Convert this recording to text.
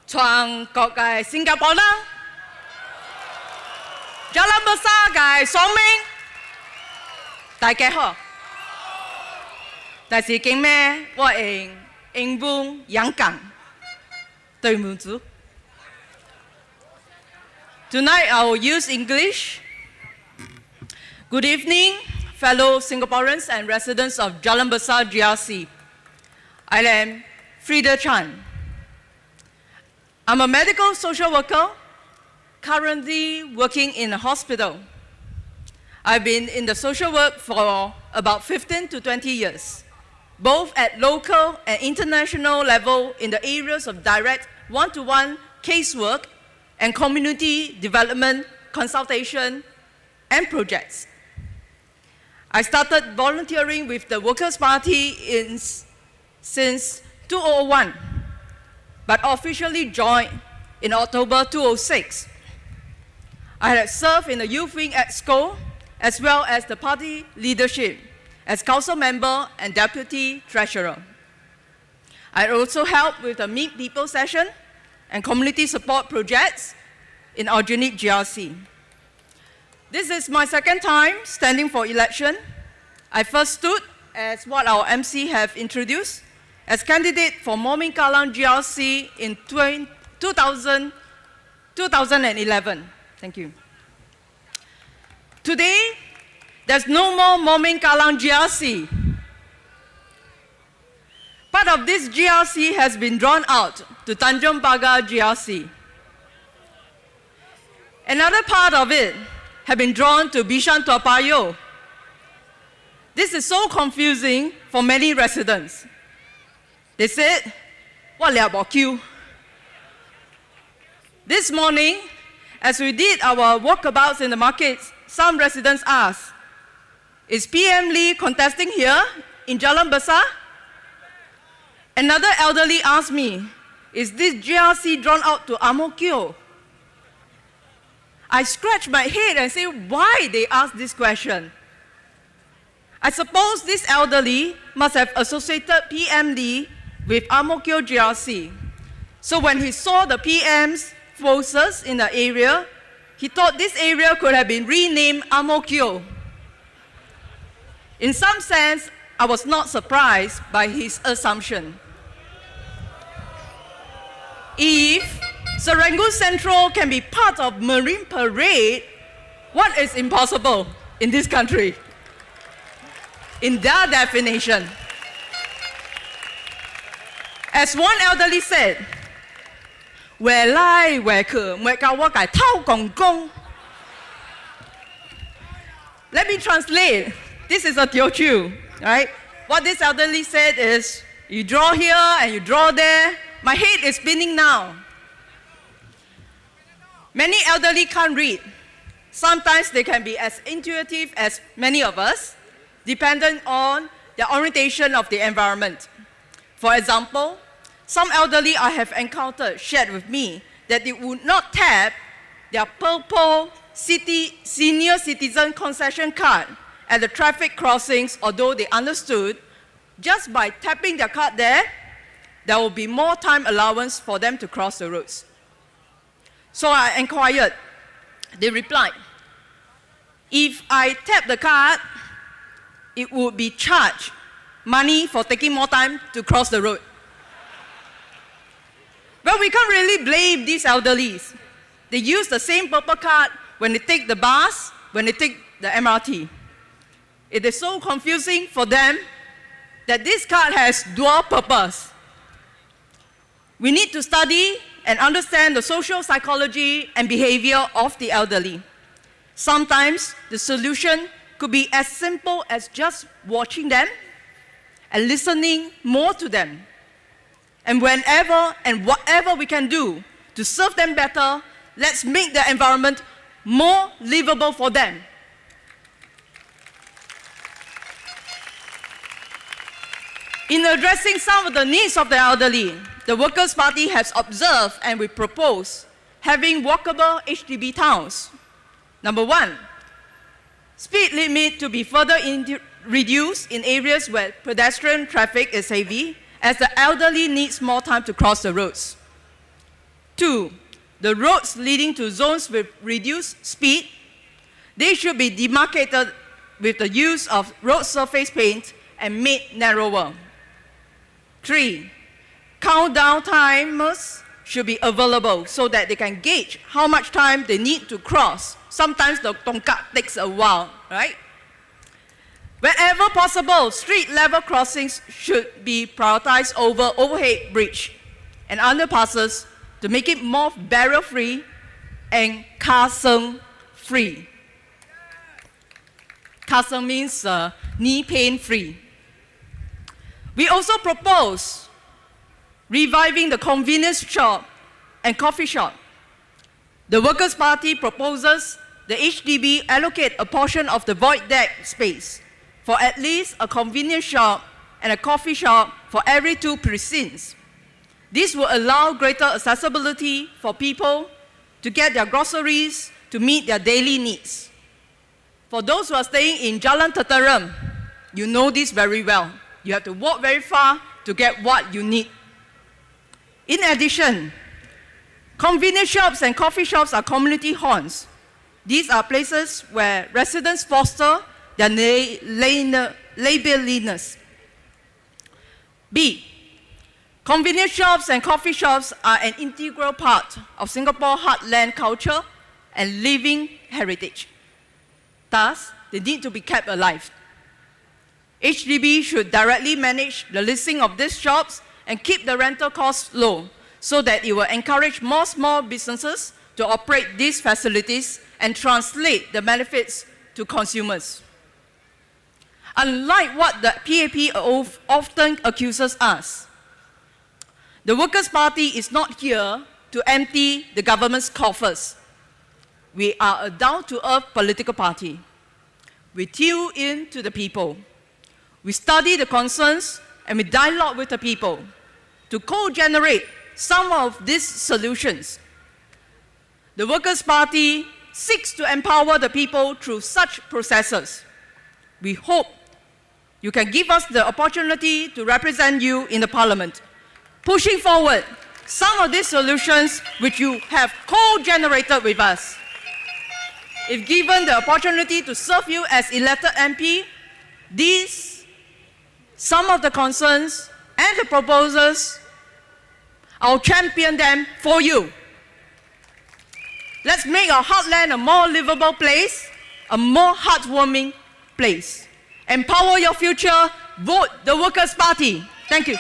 全國嘅新加坡人，Jalan Besar嘅爽明，大家好。但是今咩我用英文演講，對唔住。Tonight I will use English. Good evening, fellow Singaporeans and residents of Jalan Besar GRC. I am Frieda Chan. I'm a medical social worker, currently working in a hospital. I've been in the social work for about 15 to 20 years, both at local and international level in the areas of direct one-to-one casework and community development, consultation, and projects. I started volunteering with the Workers' Party since 2001, but officially joined in October 2006. I had served in the youth wing at school, as well as the party leadership as council member and deputy treasurer. I also helped with the Meet People session and community support projects in Aljunied GRC. This is my second time standing for election. I first stood, as what our MC have introduced, as candidate for Moming Kalang GRC in 2011. Thank you. Today, there's no more Moming Kalang GRC. Part of this GRC has been drawn out to Tanjung Pagar GRC. Another part of it has been drawn to Bishan Toa Payoh. This is so confusing for many residents. They said, what about you? This morning, as we did our walkabouts in the markets, some residents asked, is PM Lee contesting here in Jalan Besar? Another elderly asked me, is this GRC drawn out to Ang Mo Kio? I scratched my head and said, why they asked this question? I suppose this elderly must have associated PM Lee with Ang Mo Kio GRC. So when he saw the PM's forces in the area, he thought this area could have been renamed Ang Mo Kio. In some sense, I was not surprised by his assumption. If Serangoon Central can be part of Marine Parade, what is impossible in this country? In their definition. As one elderly said, Let me translate. This is a Teochew, right? What this elderly said is, you draw here and you draw there. My head is spinning now. Many elderly can't read. Sometimes they can be as intuitive as many of us, dependent on the orientation of the environment. For example, some elderly I have encountered shared with me that they would not tap their purple senior citizen concession card at the traffic crossings, although they understood just by tapping their card there will be more time allowance for them to cross the roads. So I inquired. They replied, if I tap the card, it would be charged money for taking more time to cross the road. Well, we can't really blame these elderlies. They use the same purple card when they take the bus, when they take the MRT. It is so confusing for them that this card has dual purpose. We need to study and understand the social psychology and behavior of the elderly. Sometimes the solution could be as simple as just watching them and listening more to them. And whenever and whatever we can do to serve them better, let's make the environment more livable for them. In addressing some of the needs of the elderly, the Workers' Party has observed and we propose having walkable HDB towns. Number one, speed limit to be further reduced in areas where pedestrian traffic is heavy, as the elderly needs more time to cross the roads. 2, the roads leading to zones with reduced speed, they should be demarcated with the use of road surface paint and made narrower. 3, countdown timers should be available so that they can gauge how much time they need to cross. Sometimes the tongkat takes a while, right? Wherever possible, street level crossings should be prioritized over overhead bridge and underpasses to make it more barrier-free and kaseng-free. Kaseng means knee pain-free. We also propose reviving the convenience shop and coffee shop. The Workers' Party proposes the HDB allocate a portion of the void deck space for at least a convenience shop and a coffee shop for every 2 precincts. This will allow greater accessibility for people to get their groceries to meet their daily needs. For those who are staying in Jalan Tenteram, you know this very well. You have to walk very far to get what you need. In addition, convenience shops and coffee shops are community haunts. These are places where residents foster their neighborliness. B, convenience shops and coffee shops are an integral part of Singapore heartland culture and living heritage. Thus, they need to be kept alive. HDB should directly manage the listing of these shops and keep the rental costs low so that it will encourage more small businesses to operate these facilities and translate the benefits to consumers. Unlike what the PAP often accuses us, the Workers' Party is not here to empty the government's coffers. We are a down-to-earth political party. We tune in to the people. We study the concerns and we dialogue with the people to co-generate some of these solutions. The Workers' Party seeks to empower the people through such processes. We hope you can give us the opportunity to represent you in the Parliament, pushing forward some of these solutions which you have co-generated with us. If given the opportunity to serve you as elected MP, some of the concerns and the proposals, I'll champion them for you. Let's make our heartland a more livable place, a more heartwarming place. Empower your future, vote the Workers' Party. Thank you.